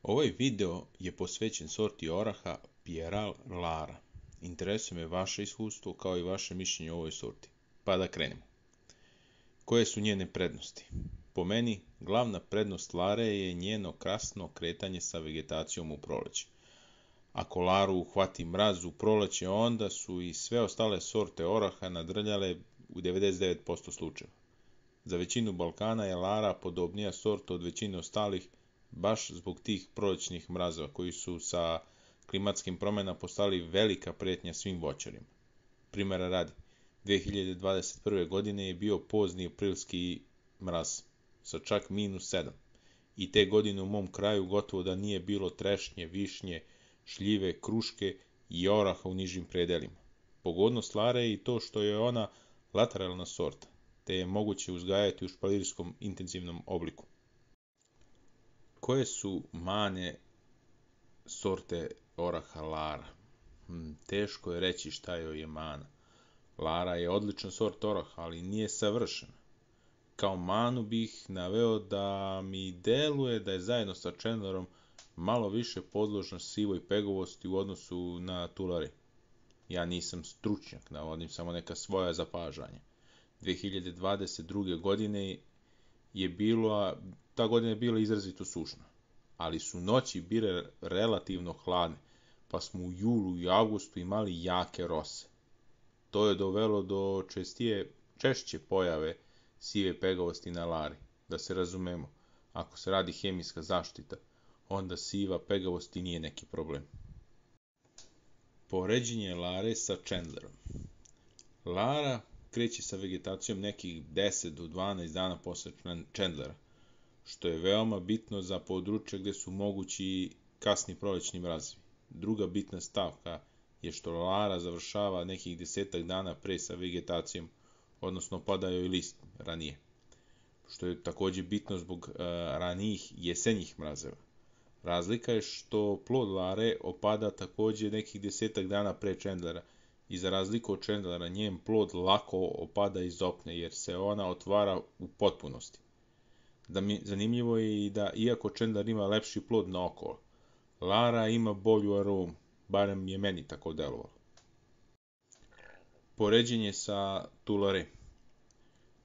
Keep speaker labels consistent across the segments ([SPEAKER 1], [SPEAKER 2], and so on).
[SPEAKER 1] Ovaj video je posvećen sorti oraha Pieral Lara. Interesuje me vaše iskustvo kao i vaše mišljenje o ovoj sorti. Pa da krenemo. Koje su njene prednosti? Po meni, glavna prednost Lare je njeno krasno kretanje sa vegetacijom u proleće. Ako Laru uhvati mraz u proleće, onda su i sve ostale sorte oraha nadrljale u 99% slučajeva. Za većinu Balkana je Lara podobnija sorta od većine ostalih, baš zbog tih prolećnih mrazova koji su sa klimatskim promjenama postali velika pretnja svim voćarima. Primjera radi, 2021. godine je bio pozni aprilski mraz sa čak -7 i te godine u mom kraju gotovo da nije bilo trešnje, višnje, šljive, kruške i oraha u nižim predelima. Pogodnost Lare je i to što je ona lateralna sorta, te je moguće uzgajati u špalirskom intenzivnom obliku. Koje su mane sorte oraha Lara? Teško je reći šta joj je mana. Lara je odlična sorta oraha, ali nije savršena. Kao manu bih naveo da mi deluje da je zajedno sa Chandlerom malo više podložna sivoj pegovosti u odnosu na Tulare. Ja nisam stručnjak, navodim samo neka svoja zapažanja. 2022. godine ta godina je bila izrazito sušna, ali su noći bile relativno hladne, pa smo u julu i avgustu imali jake rose. To je dovelo do češće pojave sive pegovosti na Lari. Da se razumemo, ako se radi hemijska zaštita, onda siva pegavost i nije neki problem. Poređenje Lare sa Chandlerom. Lara kreće sa vegetacijom nekih 10 do 12 dana posle Chandlera, što je veoma bitno za područje gde su mogući kasni prolećni mrazovi. Druga bitna stavka je što Lara završava nekih 10 dana pre sa vegetacijom, odnosno pada joj list ranije, što je takođe bitno zbog ranijih jesenjih mrazeva. Razlika je što plod Lare opada takođe nekih 10 dana pre Chandlera i za razliku od Chandlera njen plod lako opada iz opne jer se ona otvara u potpunosti. Zanimljivo je i da iako Chandler ima lepši plod na oko, Lara ima bolju aromu, barem je meni tako delovalo. Poređenje sa Tulare.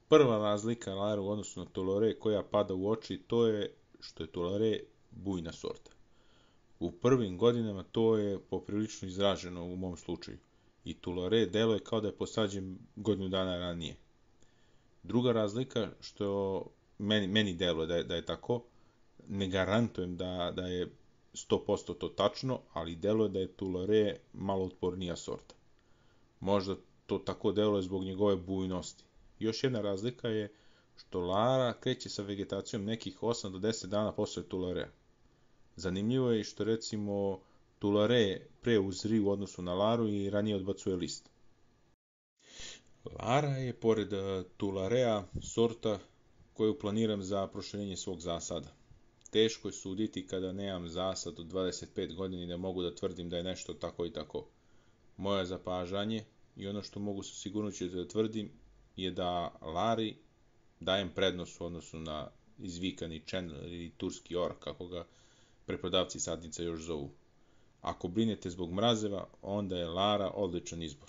[SPEAKER 1] Prva razlika Lare u odnosu na Tulare koja pada u oči to je što je Tulare bujna sorta. U prvim godinama to je poprilično izraženo u mom slučaju i Tulare deluje kao da je posađen godinu dana ranije. Druga razlika što meni deluje da je tako, ne garantujem da je 100% to tačno, ali deluje da je Tulare malo otpornija sorta. Možda to tako deluje zbog njegove bujnosti. Još jedna razlika je što Lara kreće sa vegetacijom nekih 8 do 10 dana posle Tularea. Zanimljivo je što recimo Tulare pre uzri u odnosu na Laru i ranije odbacuje list. Lara je pored Tularea sorta koju planiram za proširenje svog zasada. Teško je suditi kada nemam zasad od 25 godina i da mogu da tvrdim da je nešto tako i tako. Moje zapažanje i ono što mogu sa sigurnošću da tvrdim je da Lari dajem prednost u odnosu na izvikani Chandler ili turski orah, kako ga preprodavci sadnica još zovu. Ako brinete zbog mrazeva, onda je Lara odličan izbor.